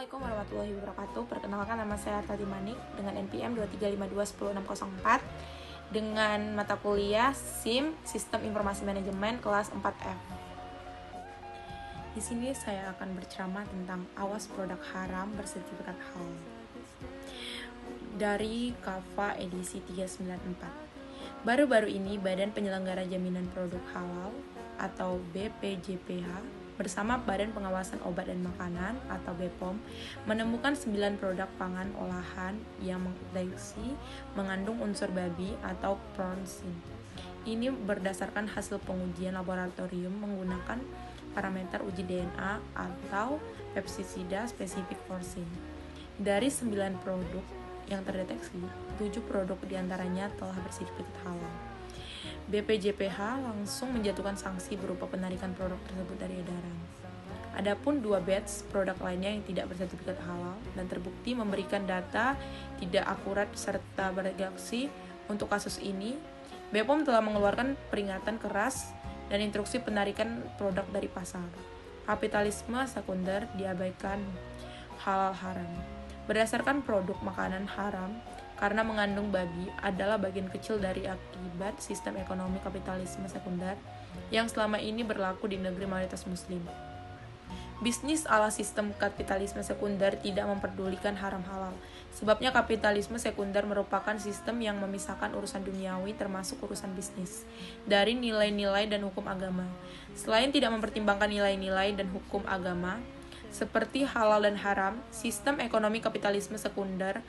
Assalamualaikum warahmatullahi wabarakatuh. Perkenalkan, nama saya Tati Manik dengan NPM 235210604 dengan mata kuliah SIM Sistem Informasi Manajemen kelas 4F. Di sini saya akan berceramah tentang awas produk haram bersertifikat halal dari KAFA edisi 394. Baru-baru ini Badan Penyelenggara Jaminan Produk Halal atau BPJPH bersama Badan Pengawasan Obat dan Makanan atau BPOM menemukan 9 produk pangan olahan yang mengandung unsur babi atau pronsin. Ini berdasarkan hasil pengujian laboratorium menggunakan parameter uji DNA atau pestisida spesifik porsin. Dari 9 produk yang terdeteksi, 7 produk diantaranya telah bersertifikat halal. BPJPH langsung menjatuhkan sanksi berupa penarikan produk tersebut dari edaran. Adapun 2 batch produk lainnya yang tidak bersertifikat halal dan terbukti memberikan data tidak akurat serta bereaksi untuk kasus ini, BPOM telah mengeluarkan peringatan keras dan instruksi penarikan produk dari pasar. Kapitalisme sekunder diabaikan, halal haram. Berdasarkan produk makanan haram karena mengandung babi adalah bagian kecil dari akibat sistem ekonomi kapitalisme sekunder yang selama ini berlaku di negeri mayoritas muslim. Bisnis ala sistem kapitalisme sekunder tidak memperdulikan haram halal. Sebabnya kapitalisme sekunder merupakan sistem yang memisahkan urusan duniawi termasuk urusan bisnis dari nilai-nilai dan hukum agama. Selain tidak mempertimbangkan nilai-nilai dan hukum agama seperti halal dan haram, sistem ekonomi kapitalisme sekunder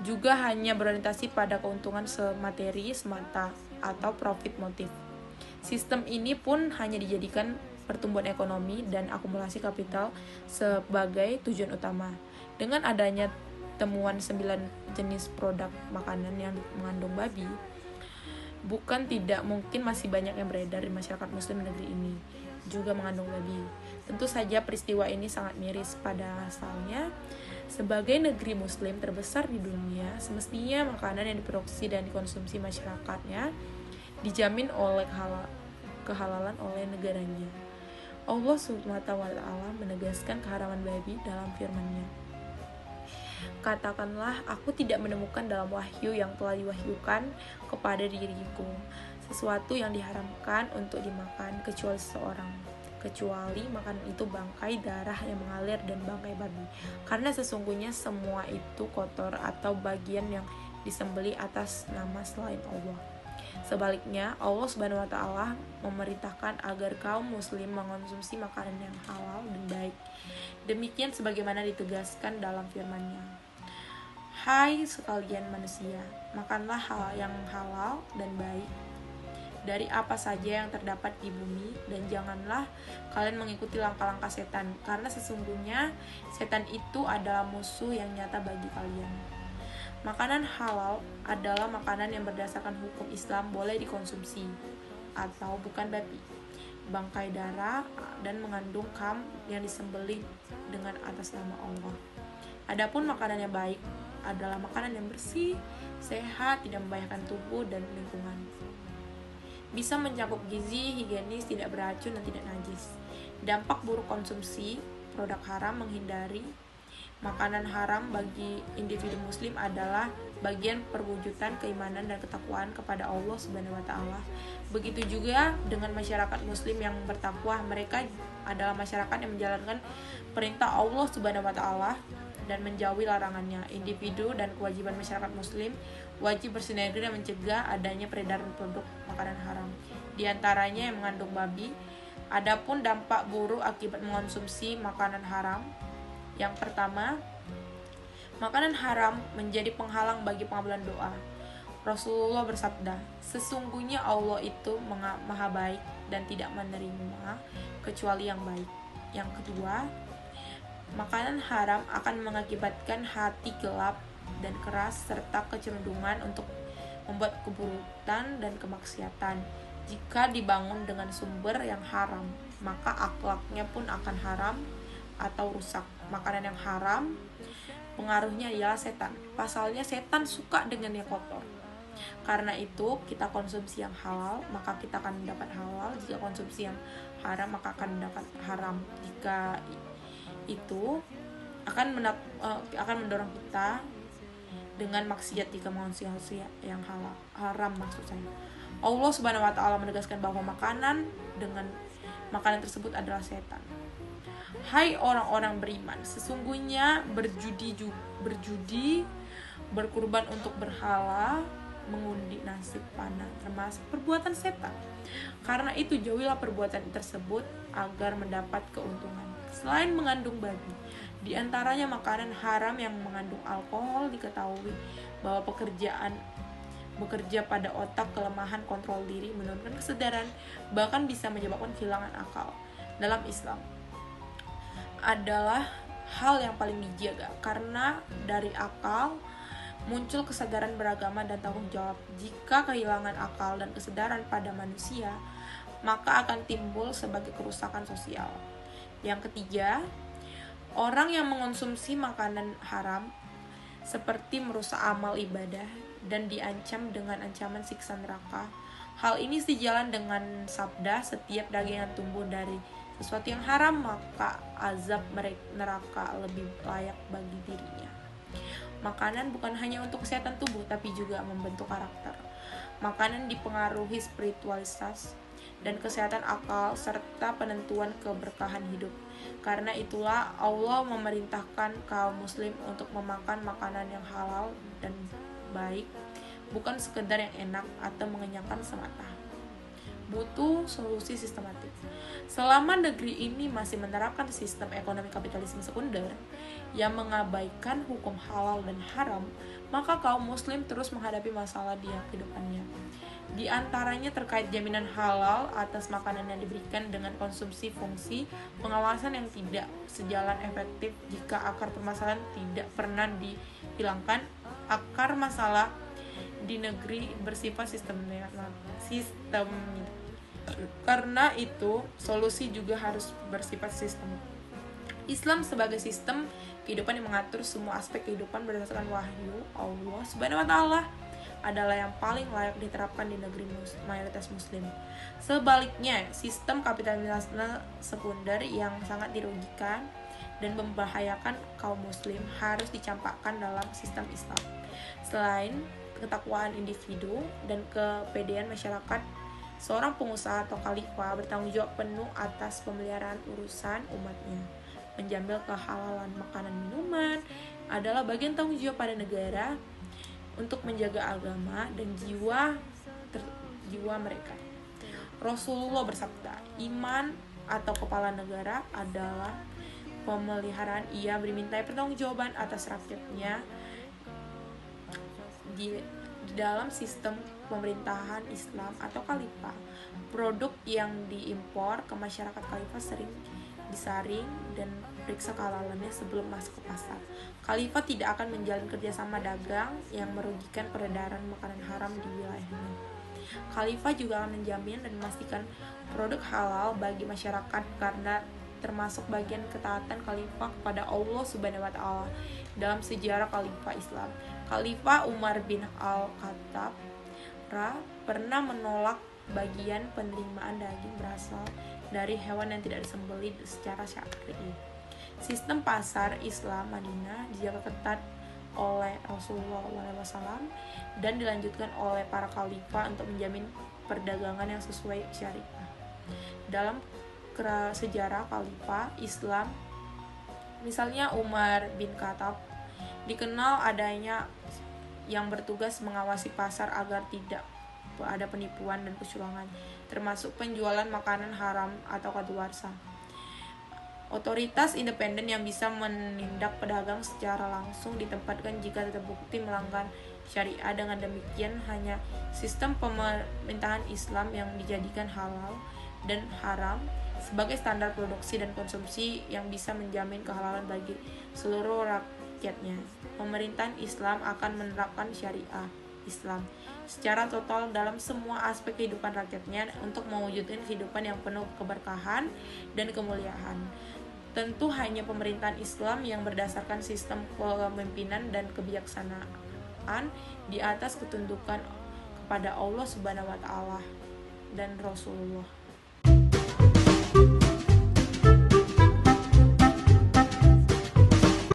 juga hanya berorientasi pada keuntungan semateri semata atau profit motif. Sistem ini pun hanya dijadikan pertumbuhan ekonomi dan akumulasi kapital sebagai tujuan utama. Dengan adanya temuan 9 jenis produk makanan yang mengandung babi, bukan tidak mungkin masih banyak yang beredar di masyarakat muslim negeri ini juga mengandung babi. Tentu saja peristiwa ini sangat miris pada asalnya. Sebagai negeri muslim terbesar di dunia, semestinya makanan yang diproduksi dan dikonsumsi masyarakatnya dijamin oleh kehalalan oleh negaranya. Allah SWT menegaskan keharaman babi dalam firman-Nya. Katakanlah, aku tidak menemukan dalam wahyu yang telah diwahyukan kepada diriku sesuatu yang diharamkan untuk dimakan kecuali seseorang, kecuali makanan itu bangkai darah yang mengalir dan bangkai babi, karena sesungguhnya semua itu kotor atau bagian yang disembelih atas nama selain Allah. Sebaliknya, Allah Subhanahu wa Ta'ala memerintahkan agar kaum muslim mengonsumsi makanan yang halal dan baik. Demikian sebagaimana ditegaskan dalam firman-Nya. Hai sekalian manusia, makanlah hal yang halal dan baik dari apa saja yang terdapat di bumi, dan janganlah kalian mengikuti langkah-langkah setan, karena sesungguhnya setan itu adalah musuh yang nyata bagi kalian. Makanan halal adalah makanan yang berdasarkan hukum Islam boleh dikonsumsi atau bukan babi, bangkai darah, dan mengandung kam yang disembelih dengan atas nama Allah. Adapun makanan yang baik adalah makanan yang bersih, sehat, tidak membahayakan tubuh dan lingkungan, bisa mencakup gizi, higienis, tidak beracun, dan tidak najis. Dampak buruk konsumsi produk haram menghindari makanan haram bagi individu muslim adalah bagian perwujudan keimanan dan ketakwaan kepada Allah Subhanahu wa Ta'ala. Begitu juga dengan masyarakat muslim yang bertakwa, mereka adalah masyarakat yang menjalankan perintah Allah Subhanahu wa Ta'ala dan menjauhi larangannya. Individu dan kewajiban masyarakat muslim wajib bersinergi dan mencegah adanya peredaran produk makanan haram, di antaranya yang mengandung babi. Adapun dampak buruk akibat mengonsumsi makanan haram, yang pertama, makanan haram menjadi penghalang bagi pengabulan doa. Rasulullah bersabda, sesungguhnya Allah itu maha baik dan tidak menerima kecuali yang baik. Yang kedua, makanan haram akan mengakibatkan hati gelap dan keras serta kecenderungan untuk membuat keburukan dan kemaksiatan. Jika dibangun dengan sumber yang haram, maka akhlaknya pun akan haram atau rusak. Makanan yang haram pengaruhnya ialah setan. Pasalnya setan suka dengan yang kotor. Karena itu kita konsumsi yang halal, maka kita akan mendapat halal. Jika konsumsi yang haram, maka akan mendapat haram. Jika itu akan mendorong kita dengan maksiat jika mengonsumsi yang haram maksud saya. Allah Subhanahu wa taala menegaskan bahwa makanan tersebut adalah setan. Hai orang-orang beriman, sesungguhnya berjudi, berkurban untuk berhala, mengundi nasib panah termasuk perbuatan setan. Karena itu jauhilah perbuatan tersebut agar mendapat keuntungan. Selain mengandung babi, di antaranya makanan haram yang mengandung alkohol, diketahui bahwa bekerja pada otak, kelemahan kontrol diri, menurunkan kesadaran, bahkan bisa menyebabkan kehilangan akal. Dalam Islam adalah hal yang paling dijaga karena dari akal muncul kesadaran beragama dan tanggung jawab. Jika kehilangan akal dan kesadaran pada manusia, maka akan timbul sebagai kerusakan sosial. Yang ketiga, orang yang mengonsumsi makanan haram seperti merusak amal ibadah dan diancam dengan ancaman siksa neraka. Hal ini sejalan dengan sabda, setiap daging yang tumbuh dari sesuatu yang haram, maka azab neraka lebih layak bagi dirinya. Makanan bukan hanya untuk kesehatan tubuh, tapi juga membentuk karakter. Makanan dipengaruhi spiritualitas dan kesehatan akal, serta penentuan keberkahan hidup. Karena itulah Allah memerintahkan kaum muslim untuk memakan makanan yang halal dan baik, bukan sekedar yang enak atau mengenyangkan semata. Butuh solusi sistematik. Selama negeri ini masih menerapkan sistem ekonomi kapitalisme sekunder yang mengabaikan hukum halal dan haram, maka kaum muslim terus menghadapi masalah di kehidupannya. Di antaranya terkait jaminan halal atas makanan yang diberikan dengan konsumsi, fungsi pengawasan yang tidak sejalan efektif jika akar permasalahan tidak pernah dihilangkan. Akar masalah di negeri bersifat sistem. Karena itu, solusi juga harus bersifat sistem. Islam sebagai sistem kehidupan yang mengatur semua aspek kehidupan berdasarkan wahyu Allah Subhanahu wa taala adalah yang paling layak diterapkan di negeri mayoritas muslim. Sebaliknya, sistem kapitalisme sekunder yang sangat dirugikan dan membahayakan kaum muslim harus dicampakkan dalam sistem Islam. Selain ketakwaan individu dan kepedean masyarakat, seorang pengusaha atau khalifah bertanggung jawab penuh atas pemeliharaan urusan umatnya. Menjamin kehalalan makanan minuman adalah bagian tanggung jawab pada negara untuk menjaga agama dan jiwa mereka. Rasulullah bersabda, iman atau kepala negara adalah pemeliharaan. Ia dimintai pertanggungjawaban atas rakyatnya di dalam sistem pemerintahan Islam atau khalifah. Produk yang diimpor ke masyarakat khalifah sering disaring dan periksa kehalalannya sebelum masuk ke pasar. Khalifah tidak akan menjalin kerjasama dagang yang merugikan peredaran makanan haram di wilayahnya. Khalifah juga akan menjamin dan memastikan produk halal bagi masyarakat karena termasuk bagian ketaatan khalifah kepada Allah Subhanahu wa taala. Dalam sejarah khalifah Islam, Khalifah Umar bin Al-Khattab pernah menolak bagian penerimaan daging berasal dari hewan yang tidak disembelih secara syar'i. Sistem pasar Islam Madinah dijaga ketat oleh Rasulullah SAW dan dilanjutkan oleh para khalifah untuk menjamin perdagangan yang sesuai syariah. Dalam sejarah khalifah Islam, misalnya Umar bin Khattab, dikenal adanya yang bertugas mengawasi pasar agar tidak ada penipuan dan kecurangan, termasuk penjualan makanan haram atau kadaluarsa. Otoritas independen yang bisa menindak pedagang secara langsung ditempatkan jika terbukti melanggar syariah. Dengan demikian, hanya sistem pemerintahan Islam yang dijadikan halal dan haram sebagai standar produksi dan konsumsi yang bisa menjamin kehalalan bagi seluruh rakyatnya. Pemerintahan Islam akan menerapkan syariah Islam secara total dalam semua aspek kehidupan rakyatnya untuk mewujudkan kehidupan yang penuh keberkahan dan kemuliaan. Tentu hanya pemerintahan Islam yang berdasarkan sistem kepemimpinan dan kebijaksanaan di atas ketundukan kepada Allah Subhanahu wa taala dan Rasulullah.